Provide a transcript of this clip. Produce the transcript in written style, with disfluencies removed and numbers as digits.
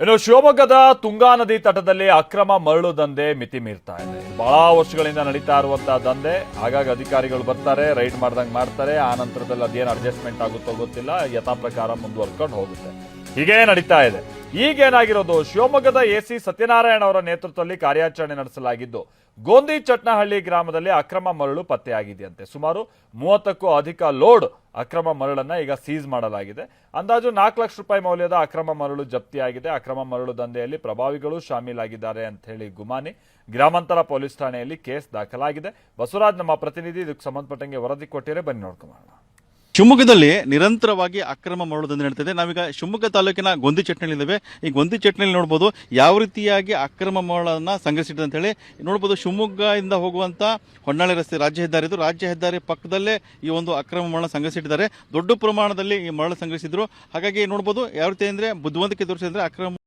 ಇನ್ನು ಶಿವಮೊಗ್ಗದ ತುಂಗಾ ನದಿ ತಟದಲ್ಲಿ ಅಕ್ರಮ ಮರಳು ದಂಧೆ ಮಿತಿ ಮೀರ್ತಾ ಇದೆ. ಬಹಳ ವರ್ಷಗಳಿಂದ ನಡೀತಾ ಇರುವಂತಹ ದಂಧೆ. ಹಾಗಾಗಿ ಅಧಿಕಾರಿಗಳು ಬರ್ತಾರೆ, ರೈಡ್ ಮಾಡ್ದಂಗೆ ಮಾಡ್ತಾರೆ. ಆ ನಂತರದಲ್ಲಿ ಅದೇನು ಅಡ್ಜಸ್ಟ್ಮೆಂಟ್ ಆಗುತ್ತೋ ಗೊತ್ತಿಲ್ಲ, ಯಥಾ ಪ್ರಕಾರ ಮುಂದುವರ್ಕೊಂಡು ಹೋಗುತ್ತೆ. ಹೀಗೆ ನಡೀತಾ ಇದೆ. ಈಗೇನಾಗಿರೋದು, ಶಿವಮೊಗ್ಗದ ಎಸಿ ಸತ್ಯನಾರಾಯಣ ಅವರ ನೇತೃತ್ವದಲ್ಲಿ ಕಾರ್ಯಾಚರಣೆ ನಡೆಸಲಾಗಿದ್ದು ಗೋಂದಿ ಚಟ್ನಹಳ್ಳಿ ಗ್ರಾಮದಲ್ಲಿ ಅಕ್ರಮ ಮರಳು ಪತ್ತೆಯಾಗಿದೆಯಂತೆ. ಸುಮಾರು 30ಕ್ಕೂ ಅಧಿಕ ಲೋಡ್ ಅಕ್ರಮ ಮರಳನ್ನ ಈಗ ಸೀಸ್ ಮಾಡಲಾಗಿದೆ. ಅಂದಾಜು 4 ಲಕ್ಷ ರೂಪಾಯಿ ಮೌಲ್ಯದ ಅಕ್ರಮ ಮರಳು ಜಪ್ತಿಯಾಗಿದೆ. ಅಕ್ರಮ ಮರಳು ದಂಧೆಯಲ್ಲಿ ಪ್ರಭಾವಿಗಳು ಶಾಮೀಲಾಗಿದ್ದಾರೆ ಅಂತ ಹೇಳಿ ಗುಮಾನಿ. ಗ್ರಾಮಾಂತರ ಪೊಲೀಸ್ ಠಾಣೆಯಲ್ಲಿ ಕೇಸ್ ದಾಖಲಾಗಿದೆ. ಬಸವರಾಜ್ ನಮ್ಮ ಪ್ರತಿನಿಧಿ ಇದಕ್ಕೆ ಸಂಬಂಧಪಟ್ಟಂಗೆ ವರದಿ ಕೊಟ್ಟಿರೆ, ಬನ್ನಿ ನೋಡ್ಕೊಳ್ಳೋಣ. ಶಿವಮೊಗ್ಗದಲ್ಲಿ ನಿರಂತರವಾಗಿ ಅಕ್ರಮ ಮರಳು ದಂಧೆ ನಡೀತಿದೆ. ನಾವೀಗ ಶಿವಮೊಗ್ಗ ತಾಲೂಕಿನ ಗೊಂದಿ ಚಟ್ನಳ್ಳಿದ್ದೇವೆ. ಈ ಗೊಂದಿ ಚಟ್ನಲ್ಲಿ ನೋಡಬಹುದು ಯಾವ ರೀತಿಯಾಗಿ ಅಕ್ರಮ ಮರಳನ್ನ ಸಂಗ್ರಹಿಸಿದೆ ಅಂತ ಹೇಳಿ ನೋಡಬಹುದು. ಶಿವಮೊಗ್ಗದಿಂದ ಹೋಗುವಂತ ಹೊನ್ನಾಳಿ ರಸ್ತೆ ರಾಜ್ಯ ಹೆದ್ದಾರಿ ಇದು. ರಾಜ್ಯ ಹೆದ್ದಾರಿ ಪಕ್ಕದಲ್ಲೇ ಈ ಒಂದು ಅಕ್ರಮ ಮರಳನ್ನ ಸಂಗ್ರಹಿಸಿಟ್ಟಿದ್ದಾರೆ. ದೊಡ್ಡ ಪ್ರಮಾಣದಲ್ಲಿ ಈ ಮರಳು ಸಂಗ್ರಹಿಸಿದ್ರು. ಹಾಗಾಗಿ ನೋಡಬಹುದು ಯಾವ ರೀತಿ ಅಂದ್ರೆ ಬುದ್ಧಿವಂತಿಕೆ ತೋರಿಸಿದ್ರೆ ಅಕ್ರಮ